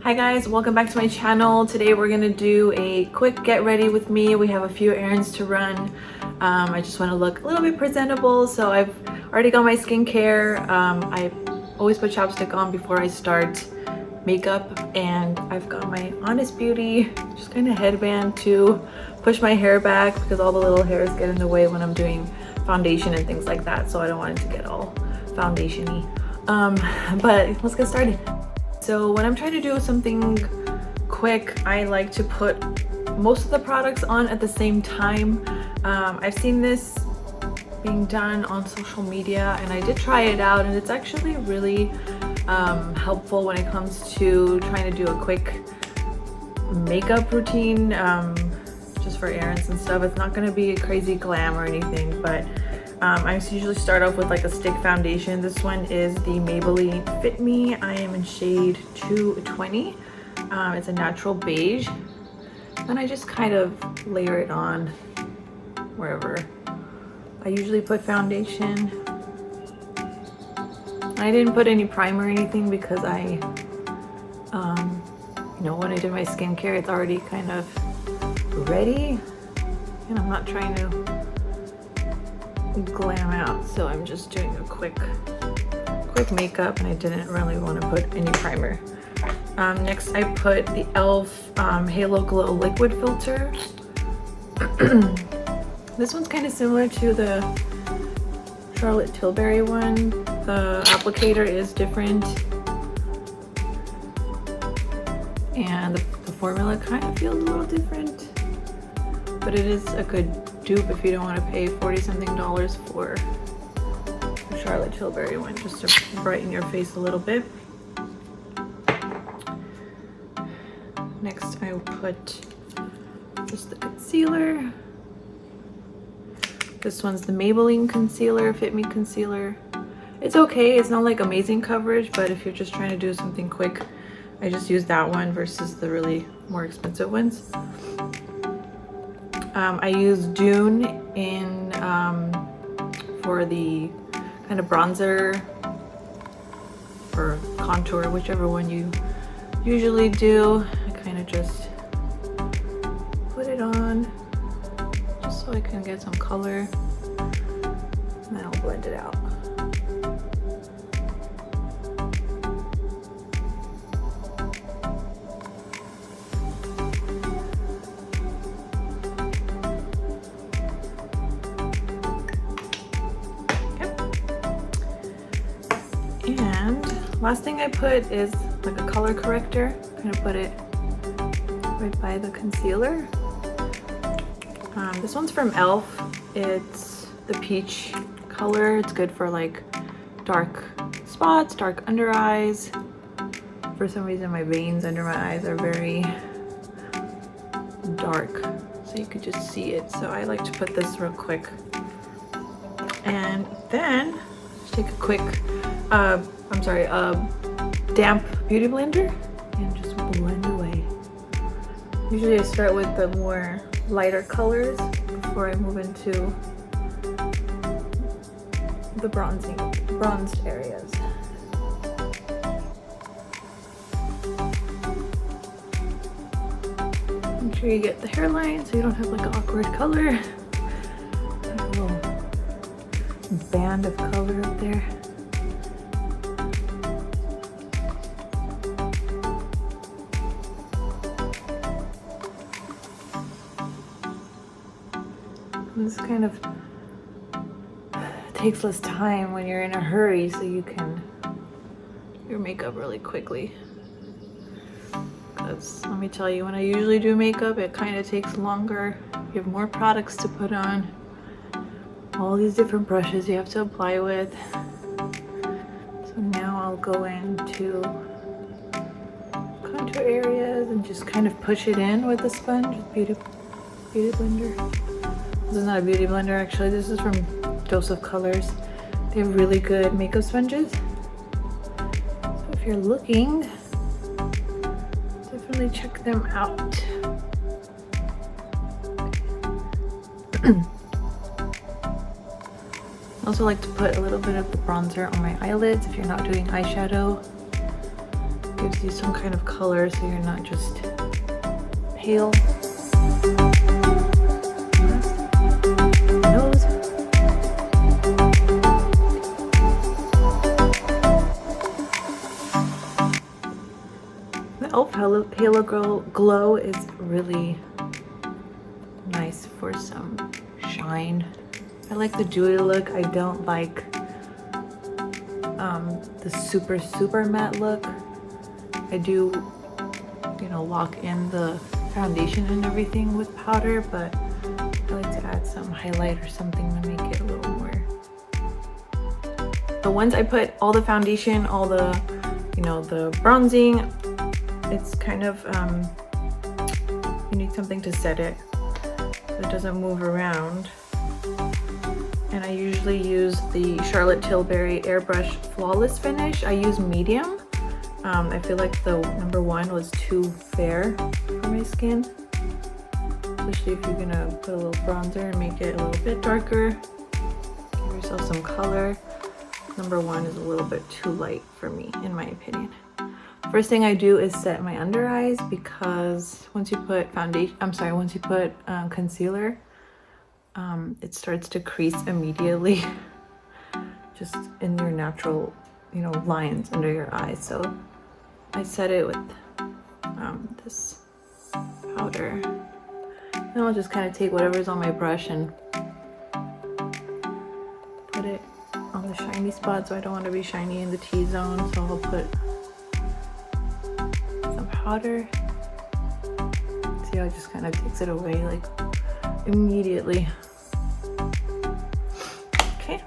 Hi guys, welcome back to my channel. Today we're gonna do a quick get ready with me. We have a few errands to run. I just want to look a little bit presentable, so I've already got my skincare. I always put chapstick on before I start makeup, and I've got my Honest Beauty just kind of headband to push my hair back because all the little hairs get in the way when I'm doing foundation and things like that, so I don't want it to get all foundation-y. But let's get started. So when I'm trying to do something quick, I like to put most of the products on at the same time. I've seen this being done on social media and I did try it out, and it's actually really helpful when it comes to trying to do a quick makeup routine, just for errands and stuff. It's not going to be a crazy glam or anything, but I usually start off with like a stick foundation. This one is the Maybelline Fit Me. I am in shade 220. It's a natural beige. And I just kind of layer it on wherever. I usually put foundation. I didn't put any primer or anything because I, when I did my skincare, it's already kind of ready. And I'm not trying to glam out, so I'm just doing a quick makeup, and I didn't really want to put any primer. Next I put the e.l.f. Halo Glow liquid filter. This one's kind of similar to the Charlotte Tilbury one. The applicator is different, and the formula kind of feels a little different, but it is a good dupe if you don't want to pay $40-something for the Charlotte Tilbury one, just to brighten your face a little bit. Next I put just the concealer. This one's the Maybelline concealer, Fit Me concealer. It's okay, it's not like amazing coverage, but if you're just trying to do something quick, I just use that one versus the really more expensive ones. I use Dune in for the kind of bronzer or contour, whichever one you usually do. I kind of just put it on just so I can get some color, and then I'll blend it out. And last thing I put is like a color corrector. I'm gonna put it right by the concealer. This one's from e.l.f. It's the peach color. It's good for like dark spots, dark under eyes. For some reason my veins under my eyes are very dark, so you could just see it. So I like to put this real quick, and then just take a quick damp beauty blender and just blend away. Usually I start with the more lighter colors before I move into the bronzed areas. Make sure you get the hairline so you don't have like an awkward color. Like a little band of color up there. This kind of takes less time when you're in a hurry, so you can do your makeup really quickly. Because let me tell you, when I usually do makeup, it kind of takes longer. You have more products to put on, all these different brushes you have to apply with. So now I'll go into contour areas and just kind of push it in with a sponge, beauty blender. This is not a beauty blender, actually. This is from Joseph Colors. They have really good makeup sponges. So if you're looking, definitely check them out. I also like to put a little bit of the bronzer on my eyelids if you're not doing eyeshadow. Gives you some kind of color so you're not just pale. Nose. The e.l.f. Halo Glow is really nice for some shine. I like the dewy look. I don't like the super matte look. I do, you know, lock in the foundation and everything with powder, but I like to add some highlight or something to make it a little more. So once I put all the foundation, all the, you know, the bronzing, it's kind of, you need something to set it so it doesn't move around. And I usually use the Charlotte Tilbury Airbrush Flawless Finish. I use medium. I feel like the number 1 was too fair for my skin. Especially if you're gonna put a little bronzer and make it a little bit darker. Give yourself some color. Number 1 is a little bit too light for me, in my opinion. First thing I do is set my under eyes, because once you put concealer, it starts to crease immediately just in your natural, you know, lines under your eyes. So I set it with this powder. Then I'll just kind of take whatever's on my brush and put it on the shiny spot. So I don't want to be shiny in the T-zone, so I'll put some powder. See how it just kind of takes it away like immediately. Okay,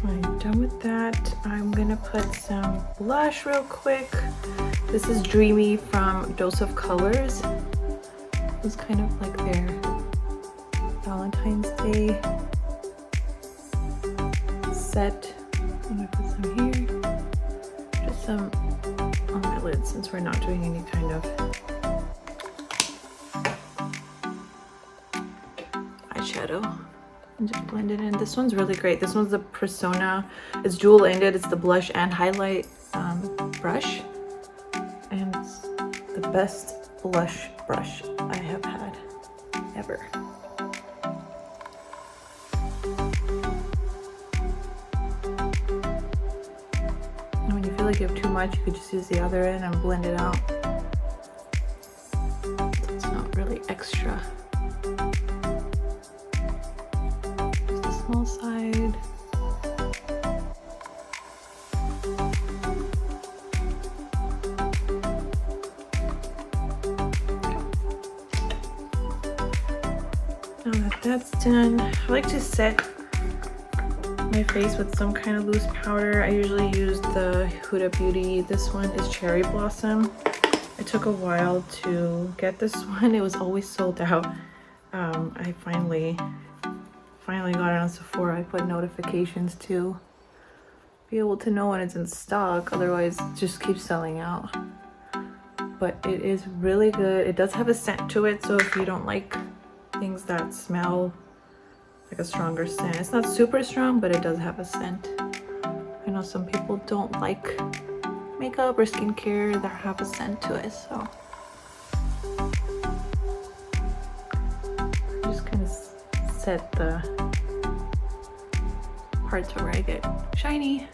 I'm done with that. I'm gonna put some blush real quick. This is Dreamy from Dose of Colors. It's kind of like their Valentine's Day set. I'm gonna put some here, just some on my lid since we're not doing any kind of eyeshadow, and just blend it in. This one's really great. This one's the Persona. It's dual-ended. It's the blush and highlight brush, and it's the best blush brush I have had ever. And when you feel like you have too much, you could just use the other end and blend it out. It's not really extra. Small side. Now that that's done, I like to set my face with some kind of loose powder. I usually use the Huda Beauty. This one is Cherry Blossom. It took a while to get this one. It was always sold out. I finally got it on Sephora. I put notifications to be able to know when it's in stock, otherwise it just keeps selling out. But it is really good. It does have a scent to it, so if you don't like things that smell like a stronger scent, it's not super strong, but it does have a scent. I know some people don't like makeup or skincare that have a scent to it, so I just kind of set the parts where I get shiny.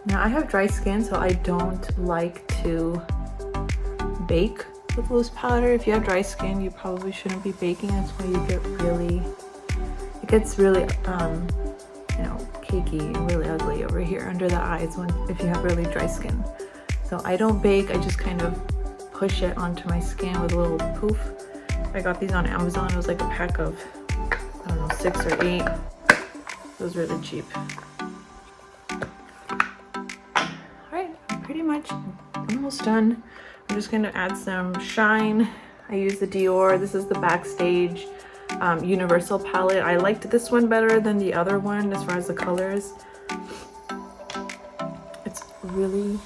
Now I have dry skin, so I don't like to bake with loose powder. If you have dry skin, you probably shouldn't be baking. That's why you get really, it gets really you know, cakey and really ugly over here under the eyes if you have really dry skin. So I don't bake. I just kind of push it onto my skin with a little poof. I got these on Amazon. It was like a pack of, I don't know, 6 or 8. It was really cheap. Alright, I'm pretty much almost done. I'm just going to add some shine. I use the Dior. This is the Backstage Universal palette. I liked this one better than the other one as far as the colors. It's really,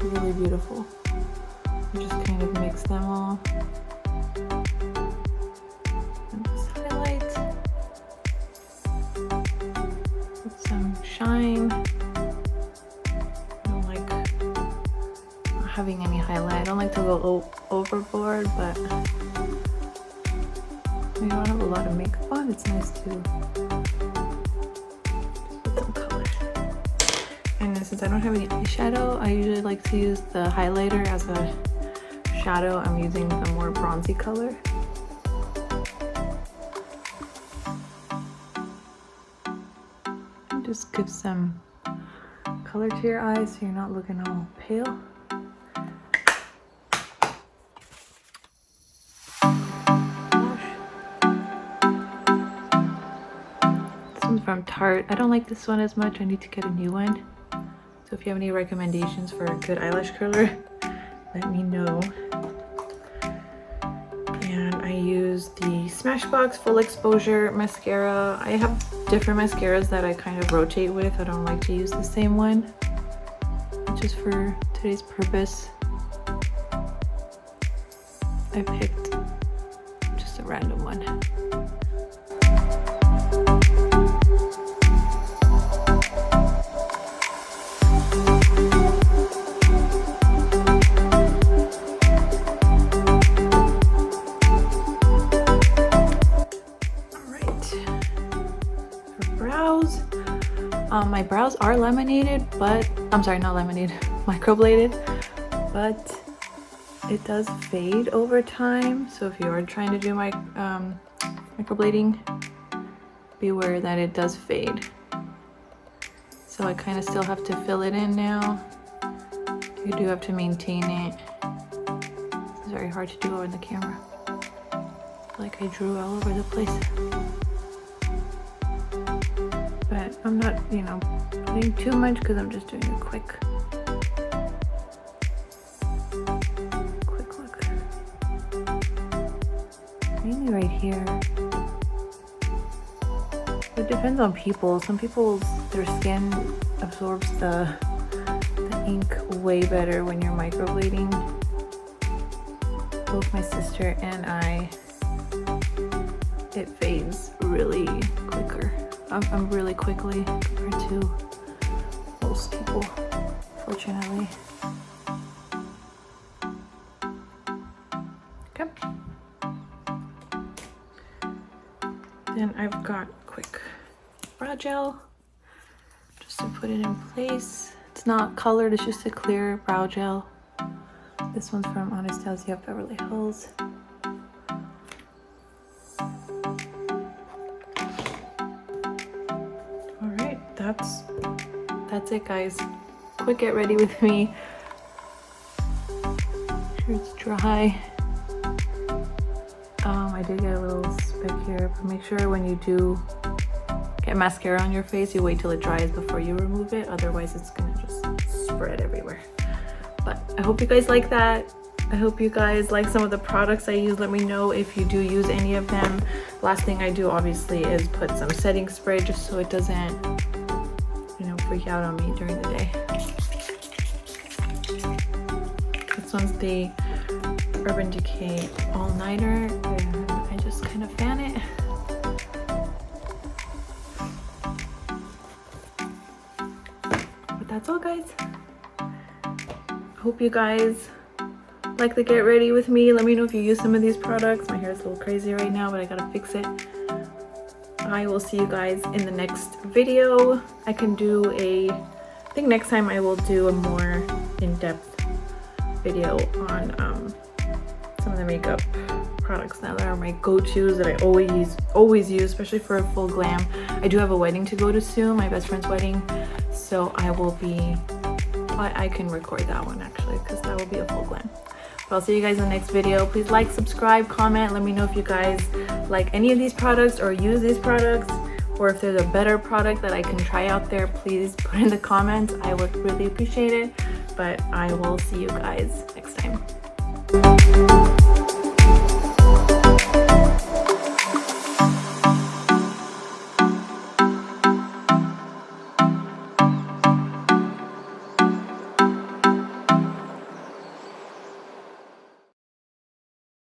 really beautiful. You just kind of mix them all. And just highlight. Put some shine. highlight. I don't like to go overboard, but when you don't have a lot of makeup on, it's nice to just put some color. And then since I don't have any eyeshadow, I usually like to use the highlighter as a shadow. I'm using a more bronzy color. And just give some color to your eyes so you're not looking all pale. This one's from Tarte. I don't like this one as much. I need to get a new one. So if you have any recommendations for a good eyelash curler, let me know. And I use the Smashbox Full Exposure Mascara. I have different mascaras that I kind of rotate with. I don't like to use the same one. Just for today's purpose, I picked just a random one. My brows are laminated, but I'm sorry, not laminated, microbladed, but it does fade over time. So if you are trying to do my microblading, beware that it does fade. So I kind of still have to fill it in now. You do have to maintain it. It's very hard to do over the camera. Like I drew all over the place. But I'm not, you know, putting too much because I'm just doing a quick look. Mainly right here. It depends on people. Some people's, their skin absorbs the ink way better when you're microblading. Both my sister and I, it fades really quicker. I'm really quickly compared to most people, fortunately. Okay. Then I've got quick brow gel just to put it in place. It's not colored, it's just a clear brow gel. This one's from Anastasia Beverly Hills. That's it, guys. Quick get ready with me. Make sure it's dry. I did get a little speck here, but make sure when you do get mascara on your face, you wait till it dries before you remove it. Otherwise, it's gonna just spread everywhere. But I hope you guys like that. I hope you guys like some of the products I use. Let me know if you do use any of them. Last thing I do, obviously, is put some setting spray just so it doesn't, you know, freak out on me during the day. This one's the Urban Decay All Nighter, and I just kind of fan it. But that's all, guys. Hope you guys like the get ready with me. Let me know if you use some of these products. My hair is a little crazy right now, but I gotta fix it. I will see you guys in the next video. I can do I think next time I will do a more in-depth video on some of the makeup products now that are my go-tos that I always use, especially for a full glam. I do have a wedding to go to soon, my best friend's wedding, so I can record that one actually, because that will be a full glam. But I'll see you guys in the next video. Please like, subscribe, comment. Let me know if you guys like any of these products or use these products, or if there's a better product that I can try out there. Please put in the comments. I would really appreciate it. But I will see you guys next time.